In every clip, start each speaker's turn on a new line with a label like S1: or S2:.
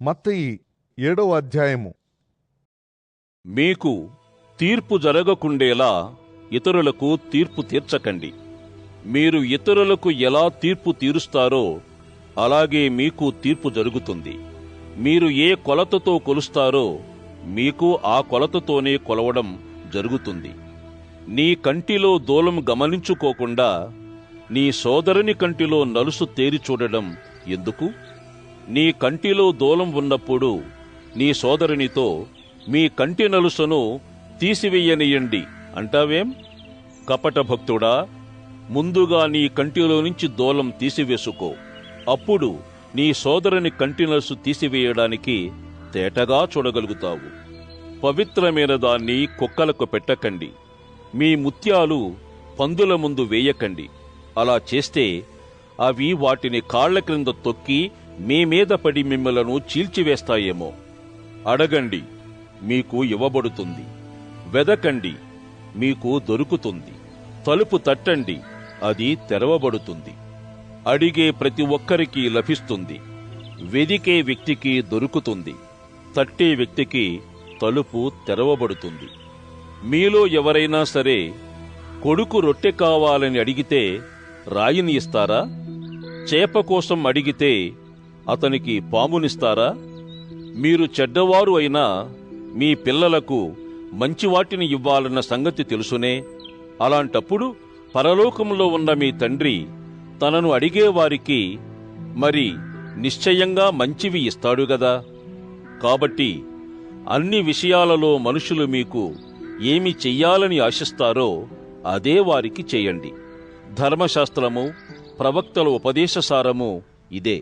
S1: మత్తయి 7వ అధ్యాయము.
S2: మీకు తీర్పు జరగకుండేలా ఇతరులకు తీర్పు తీర్చకండి. మీరు ఇతరులకు ఎలా తీర్పు తీరుస్తారో అలాగే మీకు తీర్పు జరుగుతుంది. మీరు ఏ కొలతతో కొలుస్తారో మీకు ఆ కొలతతోనే కొలవడం జరుగుతుంది. నీ కంటిలో దూలం గమనించుకోకుండా నీ సోదరుని కంటిలో నలుసు తేరి చూడడం ఎందుకు? నీ కంటిలో దూలం ఉన్నప్పుడు నీ సోదరునితో మీ కంటి నలుసును తీసివేయనియండి అంటావేం? కపట భక్తుడా, ముందుగా నీ కంటిలో నుంచి దూలం తీసివేసుకో. అప్పుడు నీ సోదరుని కంటి నలుసు తీసివేయడానికి తేటగా చూడగలుగుతావు. పవిత్రమైన దాన్ని కుక్కలకు పెట్టకండి. మీ ముత్యాలు పందుల ముందు వేయకండి. అలా చేస్తే అవి వాటిని కాళ్ల క్రింద తొక్కి మీ మీద పడి మిమ్మలను చీల్చివేస్తాయేమో. అడగండి, మీకు ఇవ్వబడుతుంది. వెదకండి, మీకు దొరుకుతుంది. తలుపు తట్టండి, అది తెరవబడుతుంది. అడిగే ప్రతి ఒక్కరికి లభిస్తుంది. వెదికే వ్యక్తికి దొరుకుతుంది. తట్టే వ్యక్తికి తలుపు తెరవబడుతుంది. మీలో ఎవరైనా సరే కొడుకు రొట్టె కావాలని అడిగితే రాయిని ఇస్తారా? చేప కోసం అడిగితే అతనికి పామునిస్తారా? మీరు చెడ్డవారు అయినా మీ పిల్లలకు మంచివాటిని ఇవ్వాలన్న సంగతి తెలుసునే. అలాంటప్పుడు పరలోకంలో ఉన్న మీ తండ్రి తనను అడిగేవారికి మరి నిశ్చయంగా మంచివి ఇస్తాడు గదా. కాబట్టి అన్ని విషయాలలో మనుషులు మీకు ఏమి చెయ్యాలని ఆశిస్తారో అదే వారికి చేయండి. ధర్మశాస్త్రము, ప్రవక్తల ఉపదేశసారము ఇదే.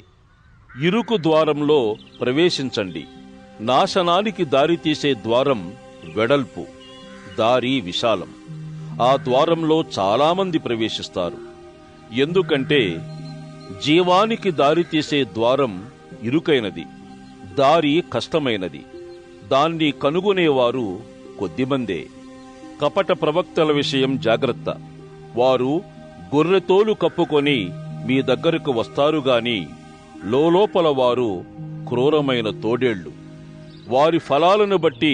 S2: ఇరుకు ద్వారంలో ప్రవేశించండి. నాశనానికి దారితీసే ద్వారం వెడల్పు, దారి విశాలం. ఆ ద్వారంలో చాలామంది ప్రవేశిస్తారు. ఎందుకంటే జీవానికి దారితీసే ద్వారం ఇరుకైనది, దారి కష్టమైనది. దాన్ని కనుగొనేవారు కొద్దిమందే. కపట ప్రవక్తల విషయం జాగ్రత్త. వారు గొర్రెతోలు కప్పుకొని మీ దగ్గరకు వస్తారుగాని లోలోపల వారు క్రూరమైన తోడేళ్లు. వారి ఫలాలను బట్టి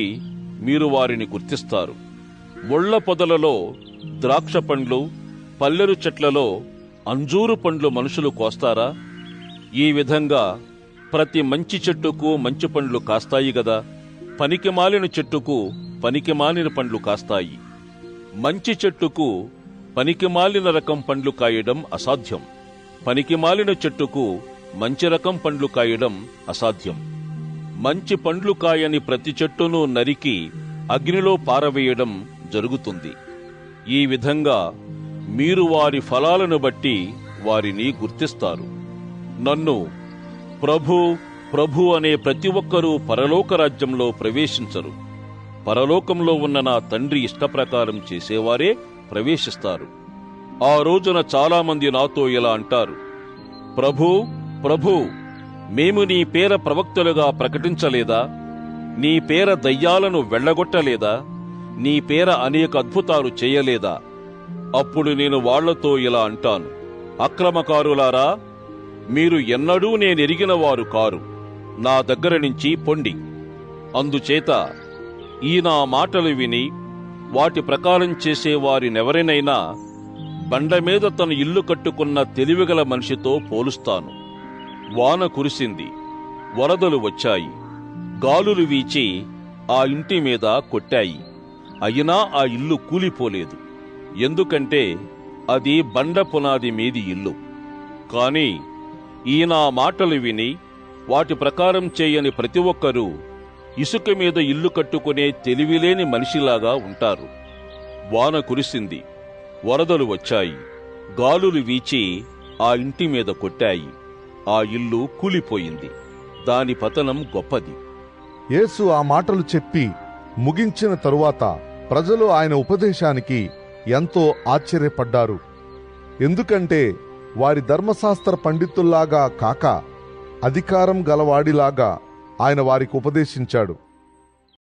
S2: మీరు వారిని గుర్తిస్తారు. ముళ్ల పొదలలో ద్రాక్ష పండ్లు, పల్లెరు చెట్లలో అంజూరు పండ్లు మనుషులు కోస్తారా? ఈ విధంగా ప్రతి మంచి చెట్టుకు మంచి పండ్లు కాస్తాయి గదా. పనికిమాలిన చెట్టుకు పనికిమాలిన పండ్లు కాస్తాయి. మంచి చెట్టుకు పనికిమాలిన రకం పండ్లు కాయడం అసాధ్యం. పనికిమాలిన చెట్టుకు మంచి రకం పండ్లు కాయడం అసాధ్యం. మంచి పండ్లు కాయని ప్రతి చెట్టును నరికి అగ్నిలో పారవేయడం జరుగుతుంది. ఈ విధంగా మీరు వారి ఫలాలను బట్టి వారిని గుర్తిస్తారు. నన్ను ప్రభు ప్రభు అనే ప్రతి ఒక్కరూ పరలోక రాజ్యంలో ప్రవేశించరు. పరలోకంలో ఉన్న నా తండ్రి ఇష్టప్రకారం చేసేవారే ప్రవేశిస్తారు. ఆ రోజున చాలామంది నాతో ఇలా అంటారు, ప్రభూ ప్రభూ, మేము నీ పేర ప్రవక్తలుగా ప్రకటించలేదా? నీ పేర దయ్యాలను వెళ్ళగొట్టలేదా? నీ పేర అనేక అద్భుతాలు చేయలేదా? అప్పుడు నేను వాళ్లతో ఇలా అంటాను, అక్రమకారులారా, మీరు ఎన్నడూ నేనెరిగిన వారు కారు. నా దగ్గర నుంచి పొండి. అందుచేత ఈ నా మాటలు విని వాటి ప్రకారం చేసేవారినెవరినైనా బండ మీద తన ఇల్లు కట్టుకున్న తెలివిగల మనిషితో పోలుస్తాను. వాన కురిసింది, వరదలు వచ్చాయి, గాలులు వీచి ఆ ఇంటి మీద కొట్టాయి. అయినా ఆ ఇల్లు కూలిపోలేదు, ఎందుకంటే అది బండ పునాది మీది ఇల్లు. కాని ఈ నా మాటలు విని వాటి ప్రకారం చేయని ప్రతి ఒక్కరూ ఇసుక మీద ఇల్లు కట్టుకునే తెలివిలేని మనిషిలాగా ఉంటారు. వాన కురిసింది, వరదలు వచ్చాయి, గాలులు వీచి ఆ ఇంటి మీద కొట్టాయి. ఆ ఇల్లు కూలిపోయింది. దాని పతనం గొప్పది.
S1: యేసు ఆ మాటలు చెప్పి ముగించిన తరువాత ప్రజలు ఆయన ఉపదేశానికి ఎంతో ఆశ్చర్యపడ్డారు. ఎందుకంటే వారి ధర్మశాస్త్ర పండితుల్లాగా కాక అధికారం గలవాడిలాగా ఆయన వారికి ఉపదేశించాడు.